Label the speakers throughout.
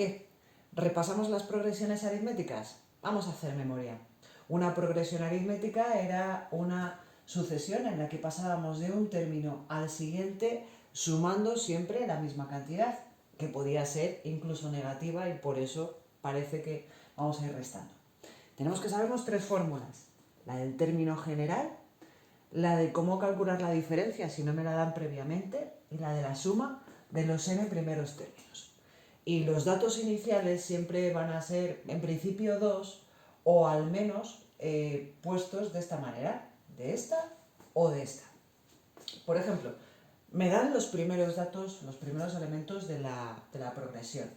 Speaker 1: ¿Qué? ¿Repasamos las progresiones aritméticas? Vamos a hacer memoria. Una progresión aritmética era una sucesión en la que pasábamos de un término al siguiente sumando siempre la misma cantidad, que podía ser incluso negativa y por eso parece que vamos a ir restando. Tenemos que sabernos tres fórmulas: la del término general, la de cómo calcular la diferencia si no me la dan previamente y la de la suma de los n primeros términos. Y los datos iniciales siempre van a ser en principio 2 o al menos puestos de esta manera, de esta o de esta. Por ejemplo, me dan los primeros datos, los primeros elementos de la progresión.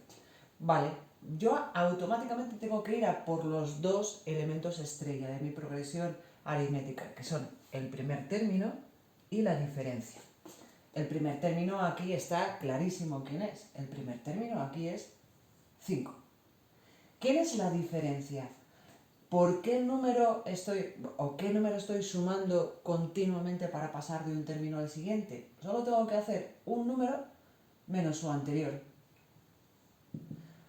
Speaker 1: Vale, yo automáticamente tengo que ir a por los dos elementos estrella de mi progresión aritmética, que son el primer término y la diferencia. El primer término aquí está clarísimo quién es. El primer término aquí es 5. ¿Quién es la diferencia? ¿Por qué número estoy sumando continuamente para pasar de un término al siguiente? Solo tengo que hacer un número menos su anterior.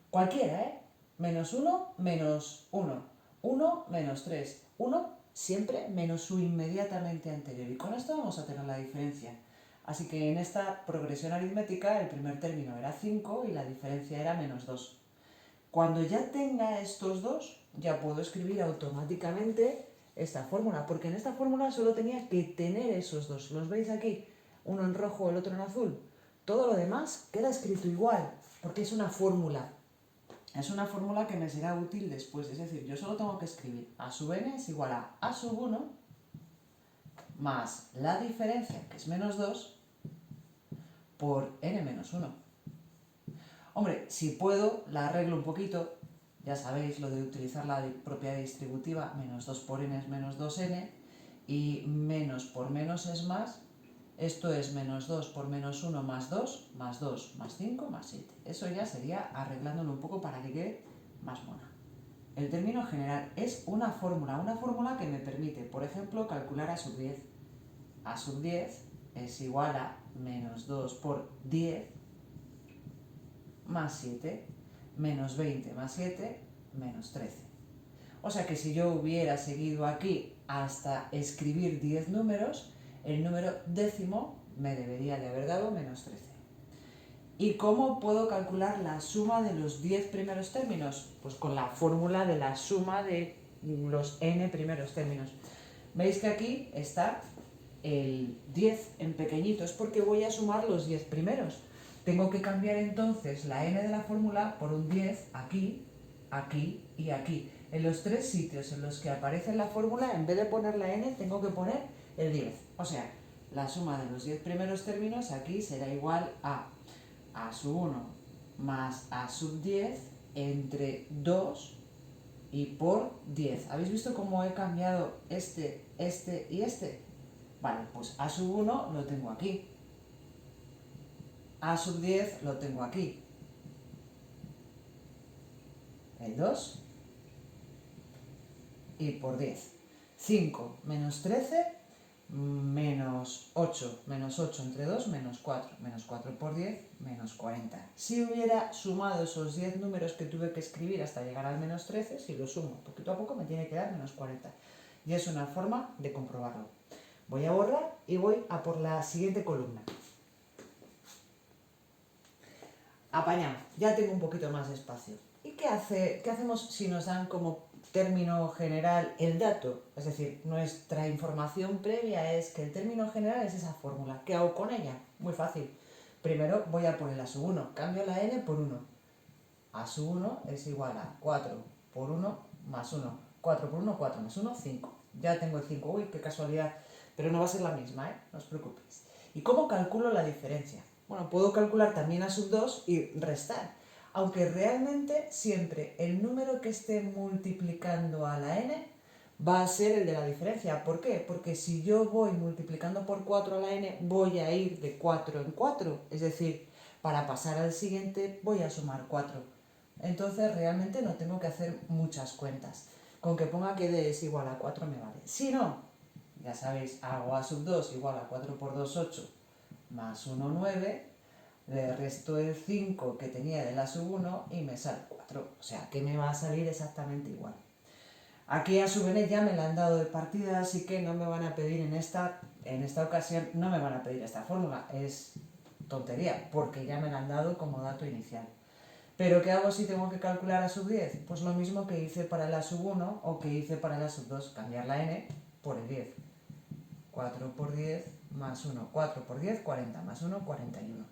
Speaker 1: Cualquiera, ¿eh? Menos 1, menos 1. 1, menos 3. 1, siempre menos su inmediatamente anterior. Y con esto vamos a tener la diferencia. Así que en esta progresión aritmética el primer término era 5 y la diferencia era menos 2. Cuando ya tenga estos dos, ya puedo escribir automáticamente esta fórmula, porque en esta fórmula solo tenía que tener esos dos. ¿Los veis aquí? Uno en rojo, el otro en azul. Todo lo demás queda escrito igual, porque es una fórmula. Es una fórmula que me será útil después, es decir, yo solo tengo que escribir a sub n es igual a sub 1 más la diferencia, que es menos 2, por n menos 1. Hombre, si puedo, la arreglo un poquito. Ya sabéis lo de utilizar la propiedad distributiva, menos 2 por n es menos 2n, y menos por menos es más. Esto es menos 2 por menos 1 más 2, más 2, más 5, más 7. Eso ya sería arreglándolo un poco para que quede más mona. El término general es una fórmula que me permite, por ejemplo, calcular a sub 10. A sub 10 es igual a menos 2 por 10 más 7, menos 20 más 7, menos 13. O sea que si yo hubiera seguido aquí hasta escribir 10 números, el número décimo me debería de haber dado menos 13. ¿Y cómo puedo calcular la suma de los 10 primeros términos? Pues con la fórmula de la suma de los n primeros términos. ¿Veis que aquí está el 10 en pequeñito? Es porque voy a sumar los 10 primeros. Tengo que cambiar entonces la n de la fórmula por un 10 aquí, aquí y aquí. En los tres sitios en los que aparece la fórmula, en vez de poner la n, tengo que poner el 10. O sea, la suma de los 10 primeros términos aquí será igual a sub 1 más a sub 10 entre 2 y por 10. ¿Habéis visto cómo he cambiado este y este? Vale, pues a sub 1 lo tengo aquí. A sub 10 lo tengo aquí. El 2 y por 10. 5 menos 13 menos 8. Menos 8 entre 2 menos 4. Menos 4 por 10 menos 40. Si hubiera sumado esos 10 números que tuve que escribir hasta llegar al menos 13, si lo sumo poquito a poco me tiene que dar menos 40. Y es una forma de comprobarlo. Voy a borrar y voy a por la siguiente columna. Apañado, ya tengo un poquito más de espacio. ¿Y qué hacemos si nos dan como término general el dato? Es decir, nuestra información previa es que el término general es esa fórmula. ¿Qué hago con ella? Muy fácil. Primero voy a poner a sub 1. Cambio la n por 1. A sub 1 es igual a 4 por 1 más 1. 4 por 1, 4 más 1, 5. Ya tengo el 5. Uy, qué casualidad. Pero no va a ser la misma, ¿eh? No os preocupéis. ¿Y cómo calculo la diferencia? Bueno, puedo calcular también a sub 2 y restar. Aunque realmente siempre el número que esté multiplicando a la n va a ser el de la diferencia. ¿Por qué? Porque si yo voy multiplicando por 4 a la n, voy a ir de 4 en 4. Es decir, para pasar al siguiente voy a sumar 4. Entonces realmente no tengo que hacer muchas cuentas. Con que ponga que d es igual a 4 me vale. Si no, ya sabéis, hago a sub 2 igual a 4 por 2, 8, más 1, 9. le resto el 5 que tenía de la sub 1 y me sale 4. O sea, que me va a salir exactamente igual. Aquí a sub n ya me la han dado de partida, así que no me van a pedir en esta ocasión, no me van a pedir esta fórmula. Es tontería, porque ya me la han dado como dato inicial. ¿Pero qué hago si tengo que calcular a sub 10? Pues lo mismo que hice para la sub 1 o que hice para la sub 2, cambiar la n por el 10. 4 por 10 más 1, 4 por 10, 40, más 1, 41.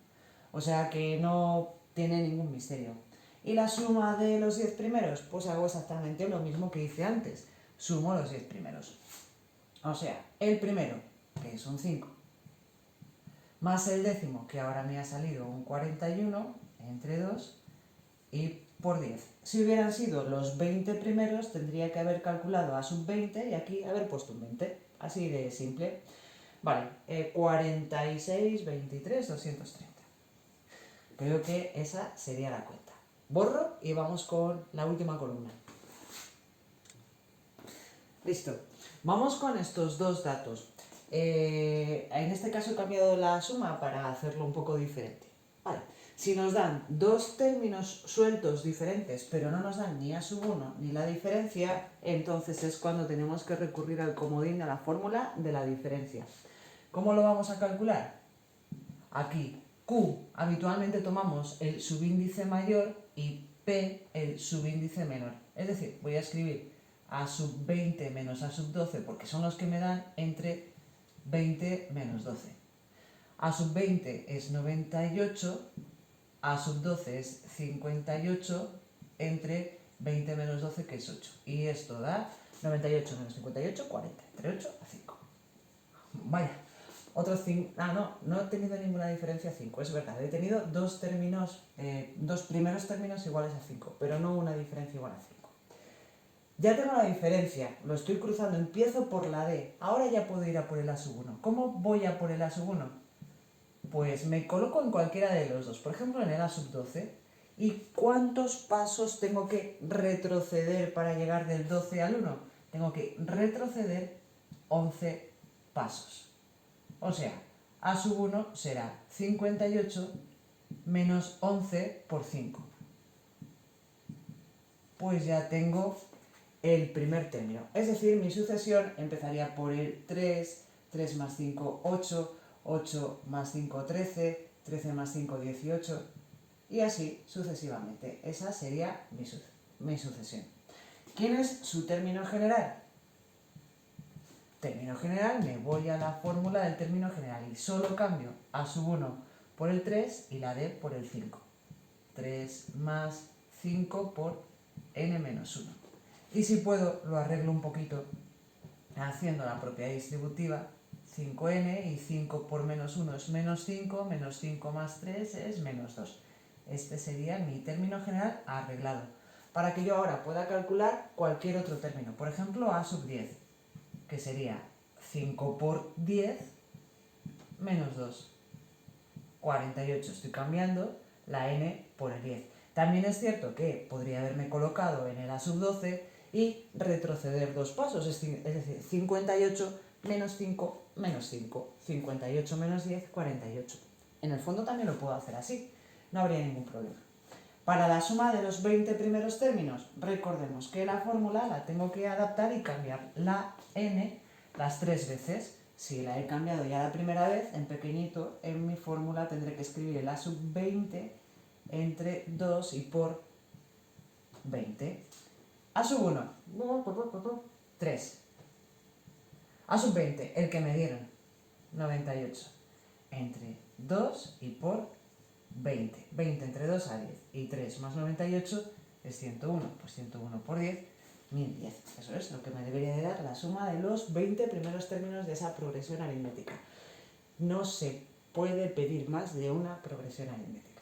Speaker 1: O sea que no tiene ningún misterio. ¿Y la suma de los 10 primeros? Pues hago exactamente lo mismo que hice antes. Sumo los 10 primeros. O sea, el primero, que es un 5, más el décimo, que ahora me ha salido un 41, entre 2, y por 10. Si hubieran sido los 20 primeros, tendría que haber calculado a sub 20 y aquí haber puesto un 20. Así de simple. Vale, 46, 23, 230. Creo que esa sería la cuenta. Borro y vamos con la última columna. Listo. Vamos con estos dos datos. En este caso he cambiado la suma para hacerlo un poco diferente. Vale. Si nos dan dos términos sueltos diferentes, pero no nos dan ni a sub 1 ni la diferencia, entonces es cuando tenemos que recurrir al comodín de la fórmula de la diferencia. ¿Cómo lo vamos a calcular? Aquí Q habitualmente tomamos el subíndice mayor y P el subíndice menor. Es decir, voy a escribir a sub 20 menos a sub 12 porque son los que me dan entre 20 menos 12. A sub 20 es 98, a sub 12 es 58 entre 20 menos 12 que es 8. Y esto da 98 menos 58, 40. Entre 8 a 5. Vaya. Otros 5, no he tenido ninguna diferencia a 5, es verdad, he tenido dos primeros términos iguales a 5, pero no una diferencia igual a 5. Ya tengo la diferencia, lo estoy cruzando, empiezo por la D, ahora ya puedo ir a por el A sub 1. ¿Cómo voy a por el A sub 1? Pues me coloco en cualquiera de los dos, por ejemplo en el A sub 12, ¿y cuántos pasos tengo que retroceder para llegar del 12 al 1? Tengo que retroceder 11 pasos. O sea, A sub 1 será 58 menos 11 por 5. Pues ya tengo el primer término. Es decir, mi sucesión empezaría por el 3, 3 más 5, 8, 8 más 5, 13, 13 más 5, 18, y así sucesivamente. Esa sería mi sucesión. ¿Quién es su término general? Término general, me voy a la fórmula del término general y solo cambio a sub 1 por el 3 y la d por el 5. 3 más 5 por n menos 1. Y si puedo, lo arreglo un poquito haciendo la propiedad distributiva. 5n y 5 por menos 1 es menos 5, menos 5 más 3 es menos 2. Este sería mi término general arreglado. Para que yo ahora pueda calcular cualquier otro término, por ejemplo a sub 10. Que sería 5 por 10 menos 2. 48. Estoy cambiando la n por el 10. También es cierto que podría haberme colocado en el A sub 12 y retroceder dos pasos, es decir, 58 menos 5 menos 5. 58 menos 10, 48. En el fondo también lo puedo hacer así, no habría ningún problema. Para la suma de los 20 primeros términos, recordemos que la fórmula la tengo que adaptar y cambiar la n las 3 veces. Si la he cambiado ya la primera vez, en pequeñito, en mi fórmula tendré que escribir el a sub 20 entre 2 y por 20. A sub 1, 3. A sub 20, el que me dieron, 98. Entre 2 y por 20. 20 entre 2 a 10. Y 3 más 98 es 101. Pues 101 por 10, 1010. Eso es lo que me debería de dar la suma de los 20 primeros términos de esa progresión aritmética. No se puede pedir más de una progresión aritmética.